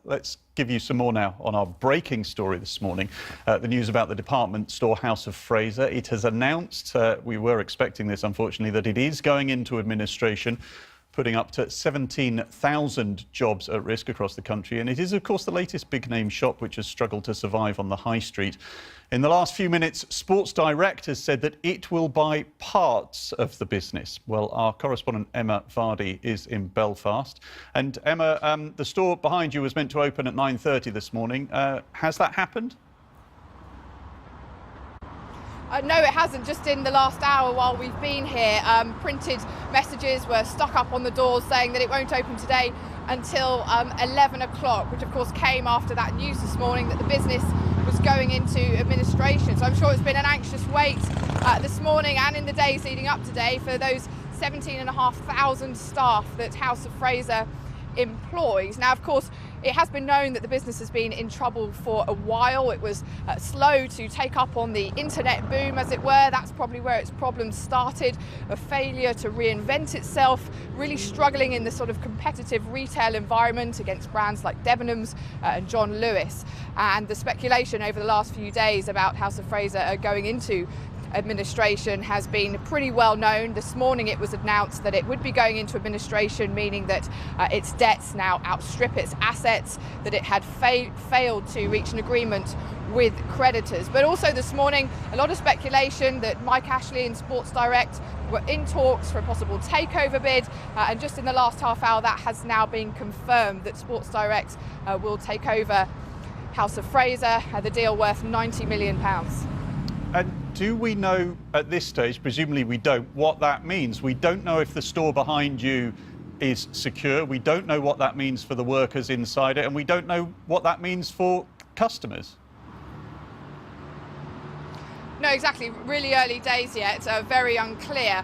Let's give you some more now on our breaking story this morning. The news about the department store House of Fraser. It has announced, we were expecting this unfortunately, that it is going into administration, putting up to 17,000 jobs at risk across the country. And it is, of course, the latest big-name shop which has struggled to survive on the high street. In the last few minutes, Sports Direct has said that it will buy parts of the business. Well, our correspondent Emma Vardy is in Belfast. And Emma, the store behind you was meant to open at 9:30 this morning. Has that happened? No, it hasn't. Just in the last hour while we've been here, printed messages were stuck up on the doors saying that it won't open today until 11 o'clock, which of course came after that news this morning that the business was going into administration. So I'm sure it's been an anxious wait this morning and in the days leading up today for those 17,500 staff that House of Fraser employs. Now, of course, it has been known that the business has been in trouble for a while. It was slow to take up on the internet boom, as it were. That's probably where its problems started. A failure to reinvent itself, really struggling in the sort of competitive retail environment against brands like Debenhams and John Lewis. And the speculation over the last few days about House of Fraser going into administration has been pretty well known. This morning it was announced that it would be going into administration, meaning that its debts now outstrip its assets, that it had failed to reach an agreement with creditors. But also this morning, a lot of speculation that Mike Ashley and Sports Direct were in talks for a possible takeover bid, and just in the last half hour that has now been confirmed that Sports Direct will take over House of Fraser, the deal worth £90 million. And do we know at this stage, presumably we don't, what that means? We don't know if the store behind you is secure. We don't know what that means for the workers inside it, and we don't know what that means for customers. No, exactly. Really early days yet, very unclear.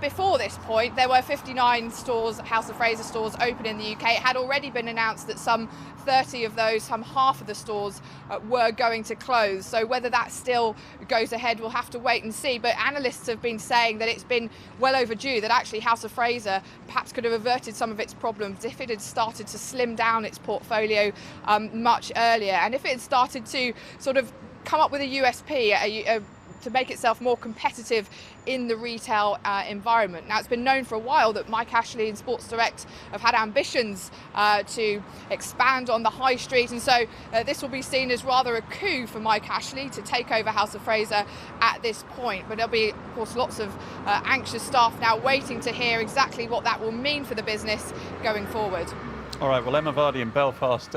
Before this point, there were 59 stores, House of Fraser stores, open in the UK. It had already been announced that some 30 of those, some half of the stores, were going to close. So whether that still goes ahead, we'll have to wait and see. But analysts have been saying that it's been well overdue, that actually House of Fraser perhaps could have averted some of its problems if it had started to slim down its portfolio much earlier. And if it had started to sort of come up with a USP, to make itself more competitive in the retail environment. Now, it's been known for a while that Mike Ashley and Sports Direct have had ambitions to expand on the high street, and so this will be seen as rather a coup for Mike Ashley to take over House of Fraser at this point. But there'll be, of course, lots of anxious staff now waiting to hear exactly what that will mean for the business going forward. All right, well, Emma Vardy in Belfast.